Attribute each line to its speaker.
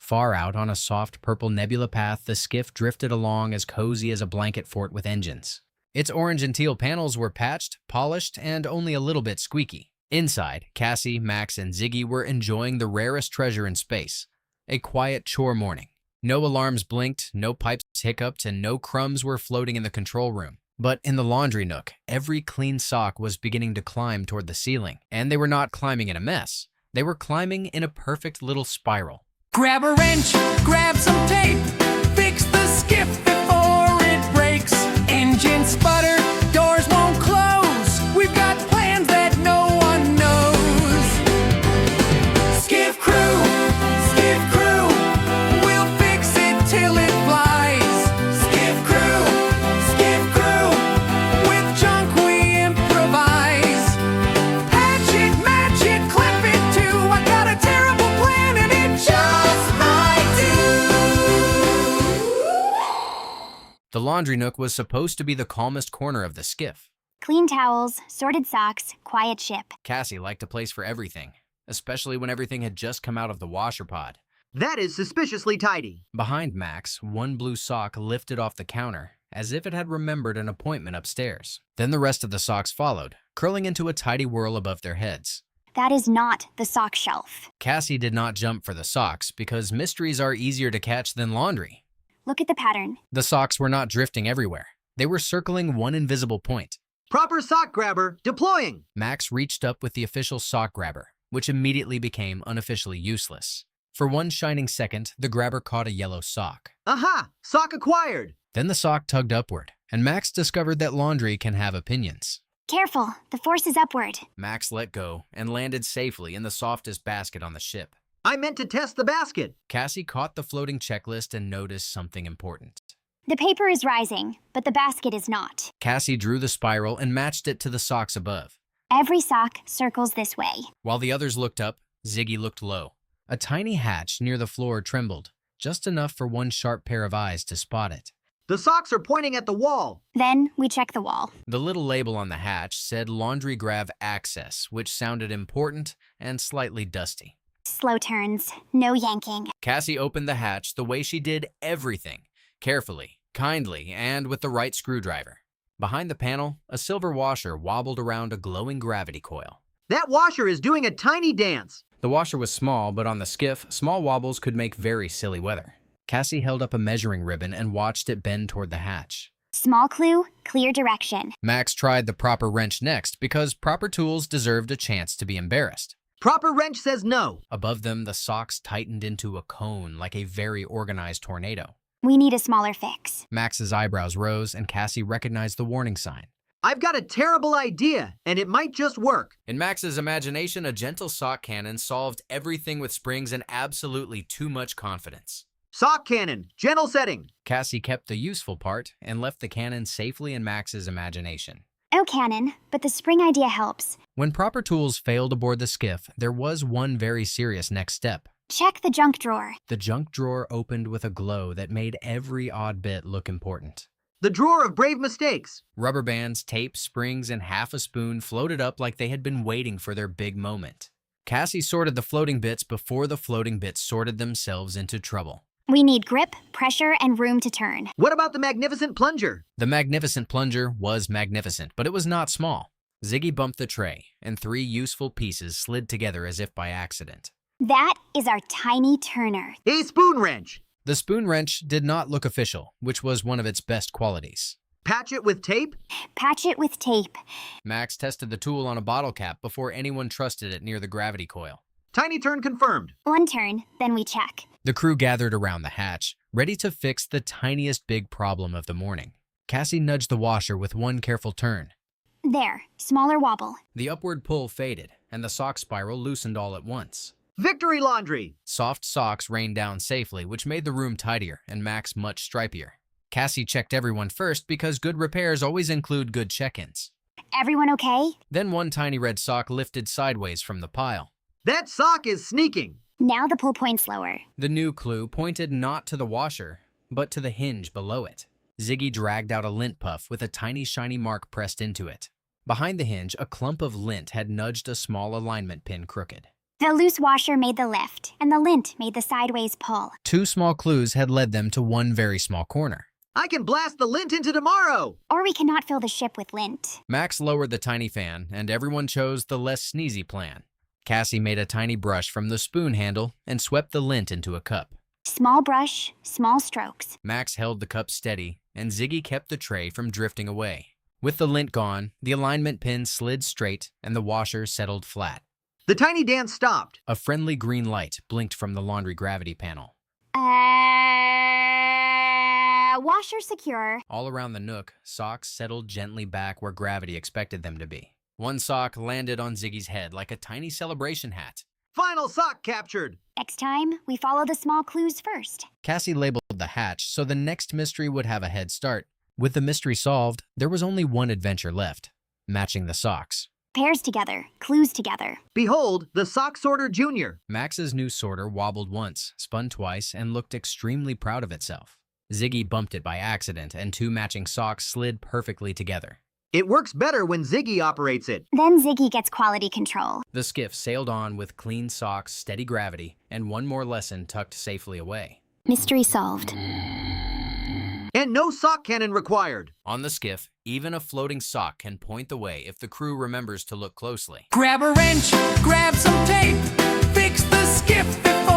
Speaker 1: Far out on a soft purple nebula path, the skiff drifted along as cozy as a blanket fort with engines. Its orange and teal panels were patched, polished, and only a little bit squeaky. Inside, Cassie, Max, and Ziggy were enjoying the rarest treasure in space, a quiet chore morning. No alarms blinked, no pipes hiccuped, and no crumbs were floating in the control room. But in the laundry nook, every clean sock was beginning to climb toward the ceiling. And they were not climbing in a mess. They were climbing in a perfect little spiral.
Speaker 2: Grab a wrench, grab some tape, fix the skiff before it breaks. Engine sputter, doors won't close. We've got plans that no one knows. Skiff Crew, we'll fix it till it flies. Skiff Crew, with junk we improvise. Patch it, match it, clip it too. I got a terrible plan and it just might do.
Speaker 1: The laundry nook was supposed to be the calmest corner of the skiff.
Speaker 3: Clean towels, sorted socks, quiet ship.
Speaker 1: Cassie liked a place for everything, especially when everything had just come out of the washer pod.
Speaker 4: That is suspiciously tidy.
Speaker 1: Behind Max, one blue sock lifted off the counter, as if it had remembered an appointment upstairs. Then the rest of the socks followed, curling into a tidy whirl above their heads.
Speaker 3: That is not the sock shelf.
Speaker 1: Cassie did not jump for the socks because mysteries are easier to catch than laundry.
Speaker 3: Look at the pattern.
Speaker 1: The socks were not drifting everywhere. They were circling one invisible point.
Speaker 4: Proper sock grabber, deploying.
Speaker 1: Max reached up with the official sock grabber, which immediately became unofficially useless. For one shining second, the grabber caught a yellow sock.
Speaker 4: Aha! Sock acquired.
Speaker 1: Then the sock tugged upward, and Max discovered that laundry can have opinions.
Speaker 3: Careful, the force is upward.
Speaker 1: Max let go and landed safely in the softest basket on the ship.
Speaker 4: I meant to test the basket.
Speaker 1: Cassie caught the floating checklist and noticed something important.
Speaker 3: The paper is rising, but the basket is not.
Speaker 1: Cassie drew the spiral and matched it to the socks above.
Speaker 3: Every sock circles this way.
Speaker 1: While the others looked up, Ziggy looked low. A tiny hatch near the floor trembled, just enough for one sharp pair of eyes to spot it.
Speaker 4: The socks are pointing at the wall.
Speaker 3: Then we check the wall.
Speaker 1: The little label on the hatch said Laundry Grab Access, which sounded important and slightly dusty.
Speaker 3: Slow turns, no yanking.
Speaker 1: Cassie opened the hatch the way she did everything, carefully, kindly, and with the right screwdriver. Behind the panel, a silver washer wobbled around a glowing gravity coil.
Speaker 4: That washer is doing a tiny dance.
Speaker 1: The washer was small, but on the skiff, small wobbles could make very silly weather. Cassie held up a measuring ribbon and watched it bend toward the hatch.
Speaker 3: Small clue, clear direction.
Speaker 1: Max tried the proper wrench next because proper tools deserved a chance to be embarrassed.
Speaker 4: Proper wrench says no.
Speaker 1: Above them, the socks tightened into a cone like a very organized tornado.
Speaker 3: We need a smaller fix.
Speaker 1: Max's eyebrows rose and Cassie recognized the warning sign.
Speaker 4: I've got a terrible idea, and it might just work.
Speaker 1: In Max's imagination, a gentle sock cannon solved everything with springs and absolutely too much confidence.
Speaker 4: Sock cannon, gentle setting.
Speaker 1: Cassie kept the useful part and left the cannon safely in Max's imagination.
Speaker 3: Oh, cannon, but the spring idea helps.
Speaker 1: When proper tools failed aboard the skiff, there was one very serious next step.
Speaker 3: Check the junk drawer.
Speaker 1: The junk drawer opened with a glow that made every odd bit look important.
Speaker 4: The drawer of brave mistakes.
Speaker 1: Rubber bands, tape, springs, and half a spoon floated up like they had been waiting for their big moment. Cassie sorted the floating bits before the floating bits sorted themselves into trouble.
Speaker 3: We need grip, pressure, and room to turn.
Speaker 4: What about the magnificent plunger?
Speaker 1: The magnificent plunger was magnificent, but it was not small. Ziggy bumped the tray, and 3 useful pieces slid together as if by accident.
Speaker 3: That is our tiny turner.
Speaker 4: A spoon wrench.
Speaker 1: The spoon wrench did not look official, which was one of its best qualities.
Speaker 4: Patch it with tape?
Speaker 3: Patch it with tape.
Speaker 1: Max tested the tool on a bottle cap before anyone trusted it near the gravity coil.
Speaker 4: Tiny turn confirmed.
Speaker 3: One turn, then we check.
Speaker 1: The crew gathered around the hatch, ready to fix the tiniest big problem of the morning. Cassie nudged the washer with one careful turn.
Speaker 3: There, smaller wobble.
Speaker 1: The upward pull faded, and the sock spiral loosened all at once.
Speaker 4: Victory laundry.
Speaker 1: Soft socks rained down safely, which made the room tidier and Max much stripier. Cassie checked everyone first because good repairs always include good check-ins.
Speaker 3: Everyone okay?
Speaker 1: Then one tiny red sock lifted sideways from the pile.
Speaker 4: That sock is sneaking.
Speaker 3: Now the pull point's lower.
Speaker 1: The new clue pointed not to the washer, but to the hinge below it. Ziggy dragged out a lint puff with a tiny shiny mark pressed into it. Behind the hinge, a clump of lint had nudged a small alignment pin crooked.
Speaker 3: The loose washer made the lift, and the lint made the sideways pull.
Speaker 1: 2 small clues had led them to one very small corner.
Speaker 4: I can blast the lint into tomorrow!
Speaker 3: Or we cannot fill the ship with lint.
Speaker 1: Max lowered the tiny fan, and everyone chose the less sneezy plan. Cassie made a tiny brush from the spoon handle and swept the lint into a cup.
Speaker 3: Small brush, small strokes.
Speaker 1: Max held the cup steady, and Ziggy kept the tray from drifting away. With the lint gone, the alignment pin slid straight and the washer settled flat.
Speaker 4: The tiny dance stopped.
Speaker 1: A friendly green light blinked from the laundry gravity panel.
Speaker 3: Washer secure.
Speaker 1: All around the nook, socks settled gently back where gravity expected them to be. One sock landed on Ziggy's head like a tiny celebration hat.
Speaker 4: Final sock captured.
Speaker 3: Next time, we follow the small clues first.
Speaker 1: Cassie labeled the hatch so the next mystery would have a head start. With the mystery solved, there was only one adventure left: matching the socks.
Speaker 3: Pairs together, clues together.
Speaker 4: Behold, the sock sorter junior.
Speaker 1: Max's new sorter wobbled once, spun twice, and looked extremely proud of itself. Ziggy bumped it by accident, and 2 matching socks slid perfectly together.
Speaker 4: It works better when Ziggy operates it.
Speaker 3: Then Ziggy gets quality control.
Speaker 1: The skiff sailed on with clean socks, steady gravity, and one more lesson tucked safely away.
Speaker 3: Mystery solved.
Speaker 4: And no sock cannon required.
Speaker 1: On the skiff, even a floating sock can point the way if the crew remembers to look closely.
Speaker 2: Grab a wrench, grab some tape, fix the skiff before